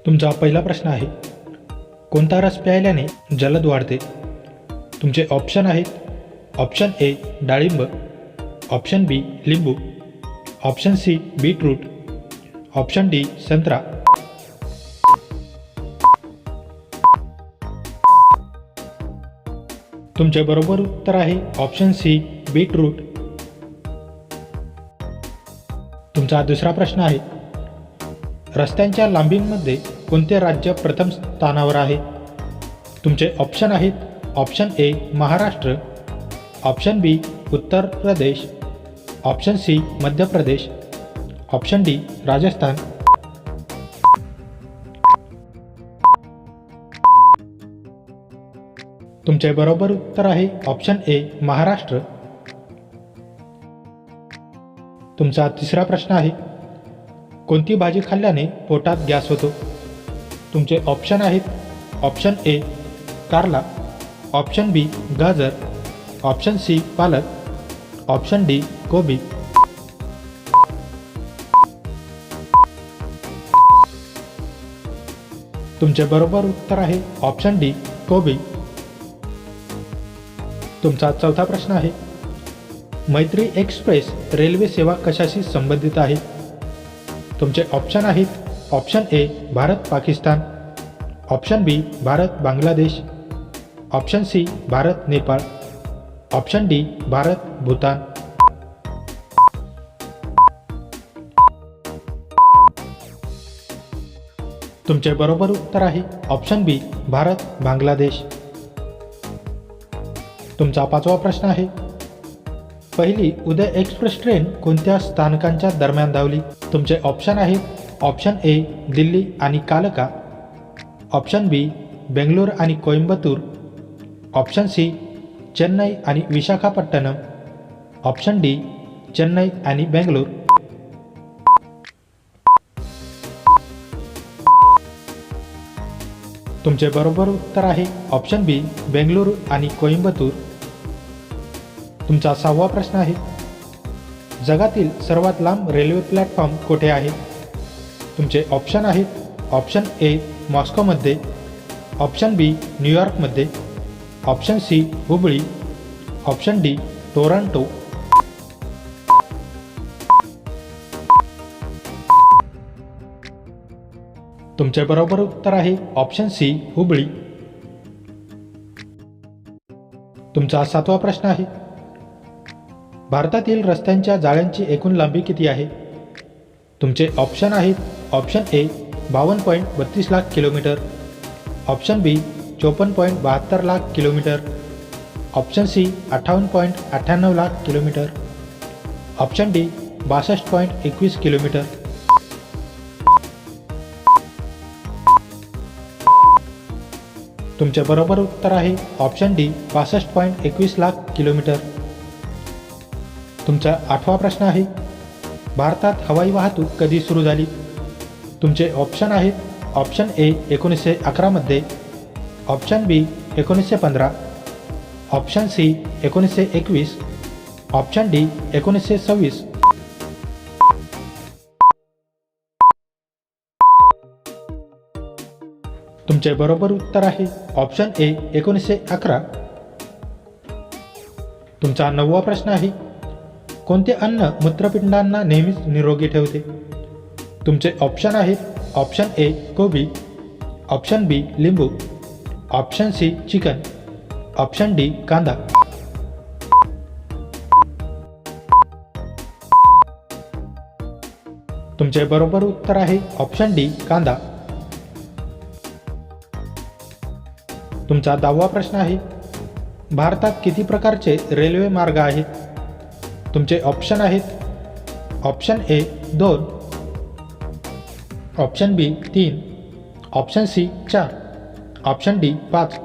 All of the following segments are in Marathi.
तुमचा पहिला प्रश्न आहे, कोणता रस प्यायल्याने जलद वाढते? तुमचे ऑप्शन आहेत ऑप्शन ए डाळिंब, ऑप्शन बी लिंबू, option C beetroot, option D संत्रा. तुमचे बरोबर उत्तर आहे ऑप्शन सी बीटरूट. तुमचा दुसरा प्रश्न आहे, रस्त्यांच्या लांबीमध्ये कोणते राज्य प्रथम स्थानावर आहे? तुमचे ऑप्शन आहेत ऑप्शन ए महाराष्ट्र, ऑप्शन बी Uttar Pradesh, option C Madhya Pradesh, option D Rajasthan. तुमचे बरोबर उत्तर आहे ऑप्शन ए महाराष्ट्र. तुमचा तिसरा प्रश्न आहे, कोणती भाजी खाल्ल्याने पोटात गॅस होतो? तुमचे ऑप्शन आहेत ऑप्शन ए कारला, ऑप्शन बी गाजर, ऑप्शन सी पालक, ऑप्शन डी गोबी. तुमचे बरोबर उत्तर आहे ऑप्शन डी गोबी. तुमचा चौथा प्रश्न आहे, मैत्री एक्सप्रेस रेल्वे सेवा कशाशी संबंधित आहे? तुमचे ऑप्शन आहेत option A Bharat Pakistan, option B Bharat Bangladesh, option C Bharat Nepal, option D Bharat Bhutan. तुमचे बरोबर उत्तर आहे ऑप्शन बी भारत बांगलादेश. तुमचा पाचवा प्रश्न आहे, पहिली उदय एक्सप्रेस ट्रेन कोणत्या स्थानकांच्या दरम्यान धावली? तुमचे ऑप्शन आहेत ऑप्शन ए दिल्ली आणि कालका, ऑप्शन बी बेंगलोर आणि कोइंबतूर, ऑप्शन सी चेन्नई आणि विशाखापट्टणम, ऑप्शन डी चेन्नई आणि बेंगलोर. तुमचे बरोबर उत्तर आहे ऑप्शन बी बेंगलुरू आणि कोइंबतूर. तुमचा सहावा प्रश्न आहे, जगातील सर्वात लांब रेल्वे प्लॅटफॉर्म कोठे आहे? तुमचे ऑप्शन आहेत ऑप्शन ए मॉस्कोमध्ये, ऑप्शन बी न्यूयॉर्कमध्ये, option C Hubballi, option D Toronto. तुमचे बरोबर उत्तर आहे ऑप्शन सी हुबळी. तुमचा सातवा प्रश्न आहे, भारतातील रस्त्यांच्या जाळ्यांची एकूण लांबी किती आहे? तुमचे ऑप्शन आहेत option A 52.32 lakh kilometre, option B 54.72 lakh kilometre, option C 58.98 lakh kilometre, option D 62.21 kilometre. तुमचे बरोबर उत्तर आहे ऑप्शन डी 62.21 लाख किलोमीटर. तुमचा आठवा प्रश्न आहे, भारतात हवाई वाहतूक कधी सुरू झाली? तुमचे ऑप्शन आहेत ऑप्शन ए 1911 मध्ये, ऑप्शन बी 1915, ऑप्शन सी 1921, ऑप्शन डी 1926. तुमचे बरोबर उत्तर आहे ऑप्शन ए 1911. तुमचा नववा प्रश्न आहे, कोणते अन्न मूत्रपिंडांना नेहमीच निरोगी ठेवते? तुमचे ऑप्शन आहेत ऑप्शन ए कोबी, ऑप्शन बी लिंबू, option C chicken, option D कांदा. तुमचे बरोबर उत्तर आहे ऑप्शन डी कांदा. तुमचा 10वा प्रश्न आहे, भारतात किती प्रकारचे रेल्वे मार्ग आहेत? तुमचे ऑप्शन आहेत option A 2, option B 3, option C 4, option D 5.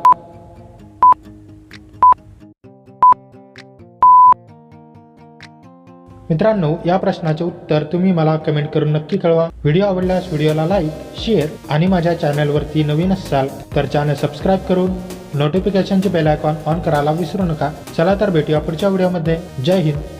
मित्रांनो, या प्रश्नाचे उत्तर तुम्ही मला कमेंट करून नक्की कळवा. व्हिडिओ आवडल्यास व्हिडिओला लाईक, शेअर आणि माझ्या चॅनलवरती नवीन असाल तर चॅनल सबस्क्राईब करून नोटिफिकेशनचे बेल आयकॉन ऑन करायला विसरू नका. चला तर भेटूया पुढच्या व्हिडिओमध्ये. जय हिंद.